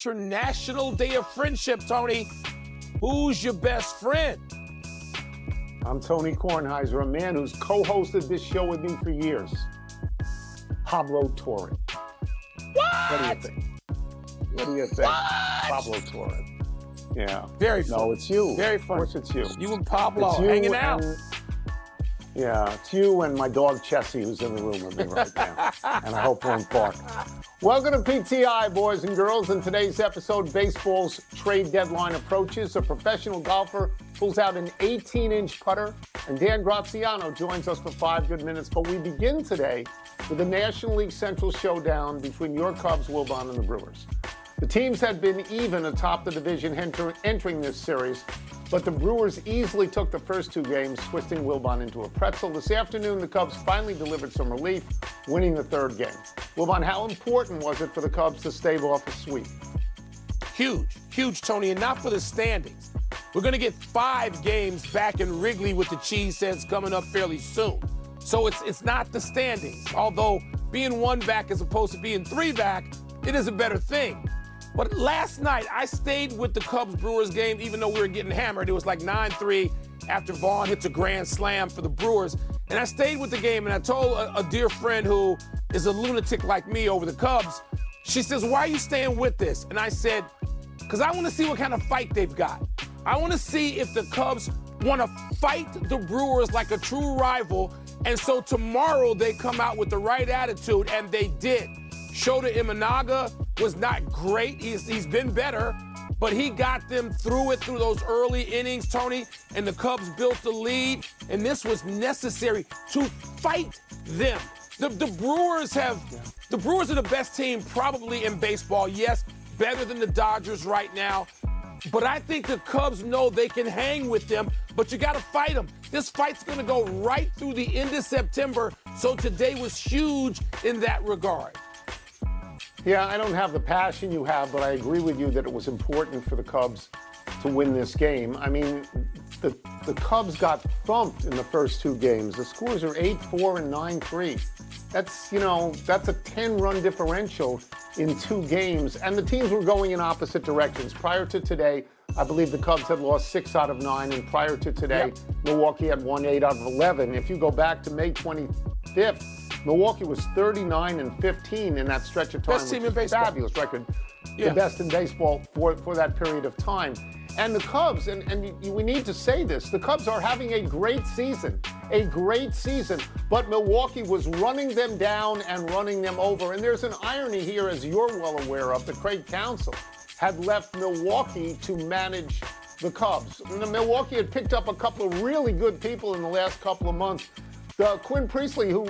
International Day of Friendship, Tony. Who's your best friend? I'm Tony Kornheiser, a man who's co-hosted this show with me for years. Pablo Torre. What do you think? What do you think? What? Pablo Torre. Yeah. Very fun. No, it's you. Very fun. Of course it's you. You and Pablo It's you hanging out. Yeah, it's you and my dog Chessie who's in the room with me right now. And I hope won't bark. Welcome to PTI, boys and girls. In today's episode, baseball's trade deadline approaches. A professional golfer pulls out an 18-inch putter. And Dan Graziano joins us for 5 good minutes. But we begin today with the National League Central showdown between your Cubs, Wilbon, and the Brewers. The teams had been even atop the division entering this series, but the Brewers easily took the first 2 games, twisting Wilbon into a pretzel. This afternoon, the Cubs finally delivered some relief, winning the 3rd game. Wilbon, how important was it for the Cubs to stave off a sweep? Huge, Tony, and not for the standings. We're going to get 5 games back in Wrigley with the Cheese Heads coming up fairly soon. So it's not the standings, although being 1 back as opposed to being 3 back, it is a better thing. But last night, I stayed with the Cubs-Brewers game, even though we were getting hammered. It was like 9-3 after Vaughn hits a grand slam for the Brewers. And I stayed with the game, and I told a dear friend who is a lunatic like me over the Cubs, she says, why are you staying with this? And I said, because I want to see what kind of fight they've got. I want to see if the Cubs want to fight the Brewers like a true rival. And so tomorrow they come out with the right attitude, and they did. Shota Imanaga was not great. He's been better, but he got them through those early innings, Tony, and the Cubs built the lead, and this was necessary to fight them. The Brewers are the best team probably in baseball. Yes, better than the Dodgers right now, but I think the Cubs know they can hang with them, but you got to fight them. This fight's going to go right through the end of September, so today was huge in that regard. Yeah, I don't have the passion you have, but I agree with you that it was important for the Cubs to win this game. I mean, the Cubs got thumped in the first 2 games. The scores are 8-4 and 9-3. That's a 10-run differential in 2 games. And the teams were going in opposite directions. Prior to today, I believe the Cubs had lost 6 out of 9. And prior to today, Milwaukee had won 8 out of 11. If you go back to May 25th, Milwaukee was 39-15 in that stretch of time, Best team which in is a fabulous record. Yeah. The best in baseball for that period of time. And the Cubs, we need to say this, the Cubs are having a great season, but Milwaukee was running them down and running them over. And there's an irony here, as you're well aware of, the Craig Counsell had left Milwaukee to manage the Cubs. And Milwaukee had picked up a couple of really good people in the last couple of months. Quinn Priestley, who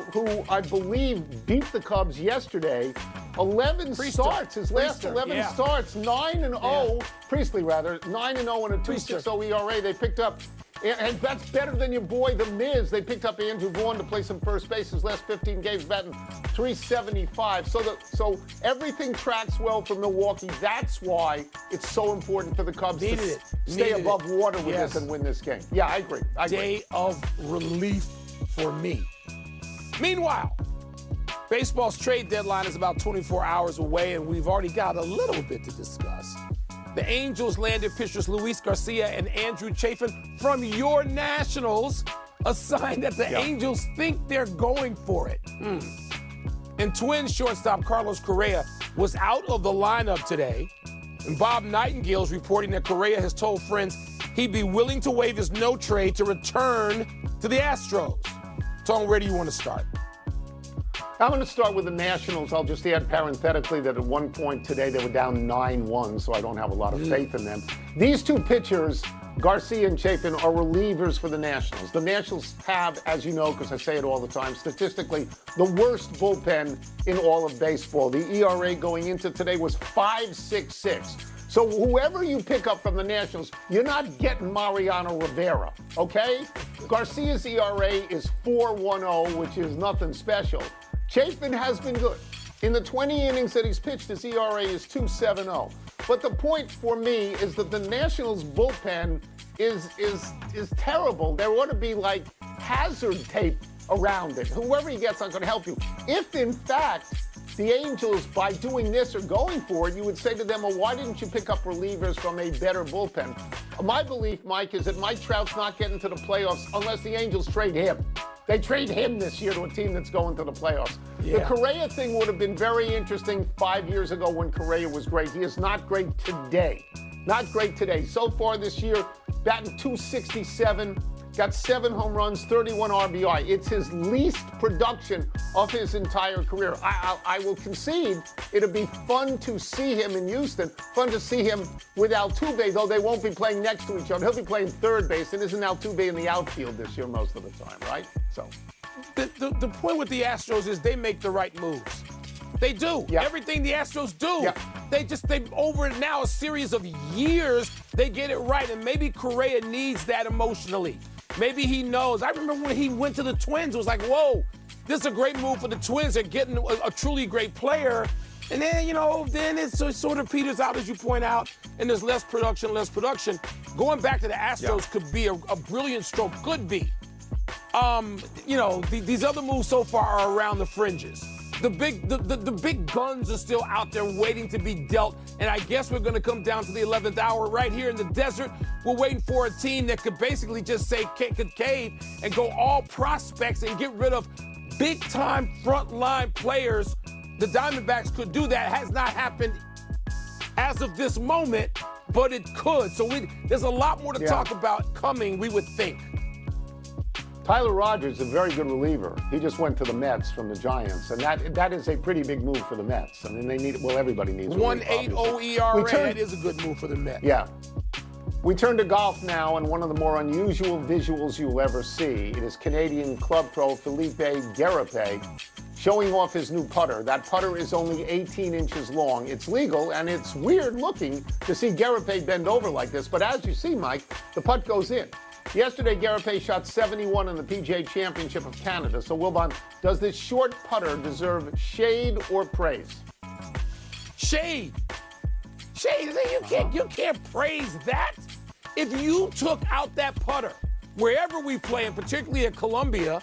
I believe beat the Cubs yesterday, 11 starts, his last 11 starts, 9-0, Priestley rather, 9-0 and a 2.60 ERA. They picked up, and that's better than your boy, The Miz. They picked up Andrew Vaughn to play some first base. His last 15 games batting .375. So everything tracks well for Milwaukee. That's why it's so important for the Cubs to stay above water with this and win this game. Yeah, I agree. Day of relief for me. Meanwhile, baseball's trade deadline is about 24 hours away, and we've already got a little bit to discuss. The Angels landed pitchers Luis Garcia and Andrew Chafin from your Nationals, a sign that the Angels think they're going for it. And Twins shortstop Carlos Correa was out of the lineup today, and Bob Nightingale's reporting that Correa has told friends he'd be willing to waive his no trade to return to the Astros. Tom, where do you want to start? I'm going to start with the Nationals. I'll just add parenthetically that at one point today they were down 9-1, so I don't have a lot of faith in them. These 2 pitchers, Garcia and Chafin, are relievers for the Nationals. The Nationals have, as you know, because I say it all the time, statistically, the worst bullpen in all of baseball. The ERA going into today was 5.66. So whoever you pick up from the Nationals, you're not getting Mariano Rivera, okay? Garcia's ERA is 4.10, which is nothing special. Chafin has been good. In the 20 innings that he's pitched, his ERA is 2.70. But the point for me is that the Nationals bullpen is terrible. There ought to be like hazard tape around it. Whoever he gets, I'm going to help you. If in fact the Angels, by doing this or going for it, you would say to them, well, why didn't you pick up relievers from a better bullpen? My belief, Mike, is that Mike Trout's not getting to the playoffs unless the Angels trade him. They trade him this year to a team that's going to the playoffs. Yeah. The Correa thing would have been very interesting 5 years ago when Correa was great. He is not great today. Not great today. So far this year, batting .267, got 7 home runs, 31 RBI. It's his least production of his entire career. I will concede it'll be fun to see him in Houston, fun to see him with Altuve, though they won't be playing next to each other. He'll be playing third base, and isn't Altuve in the outfield this year most of the time, right? So the point with the Astros is they make the right moves. They do. Yeah. Everything the Astros do. Yeah. They over now a series of years, they get it right. And maybe Correa needs that emotionally. Maybe he knows. I remember when he went to the Twins, it was like, whoa, this is a great move for the Twins. They're getting a truly great player. And then, then it sort of peters out, as you point out, and there's less production. Going back to the Astros could be a brilliant stroke. Could be. These other moves so far are around the fringes. The big guns are still out there waiting to be dealt, and I guess we're going to come down to the 11th hour right here in the desert. We're waiting for a team that could basically just say could cave and go all prospects and get rid of big-time front-line players. The Diamondbacks could do that. It has not happened as of this moment, but it could. So there's a lot more to talk about coming, we would think. Tyler Rogers is a very good reliever. He just went to the Mets from the Giants, and that is a pretty big move for the Mets. I mean, everybody needs a 1.80 ERA. That is a good move for the Mets. Yeah. We turn to golf now, and one of the more unusual visuals you'll ever see. It is Canadian club pro Philippe Garapé showing off his new putter. That putter is only 18 inches long. It's legal, and it's weird looking to see Garapé bend over like this. But as you see, Mike, the putt goes in. Yesterday, Garapé shot 71 in the PGA Championship of Canada. So, Wilbon, does this short putter deserve shade or praise? Shade. You can't praise that. If you took out that putter, wherever we play, and particularly at Columbia,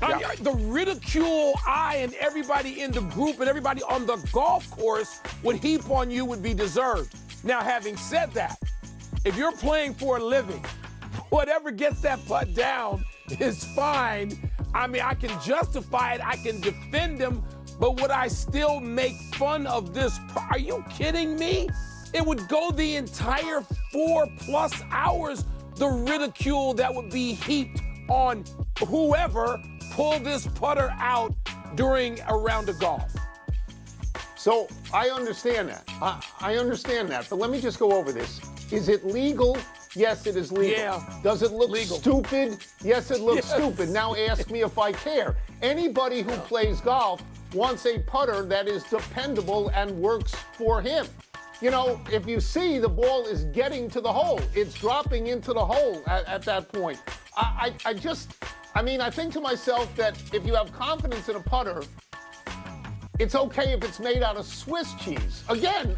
the ridicule I and everybody in the group and everybody on the golf course would heap on you would be deserved. Now, having said that, if you're playing for a living, whatever gets that putt down is fine. I mean, I can justify it. I can defend him. But would I still make fun of this? Are you kidding me? It would go the entire 4+ hours, the ridicule that would be heaped on whoever pulled this putter out during a round of golf. So I understand that. I understand that. But let me just go over this. Is it legal? Yes, it is legal. Yeah. Does it look stupid? Yes, it looks stupid. Now ask me if I care. Anybody who plays golf wants a putter that is dependable and works for him. If you see the ball is getting to the hole, it's dropping into the hole at that point. I think to myself that if you have confidence in a putter, it's okay if it's made out of Swiss cheese. Again,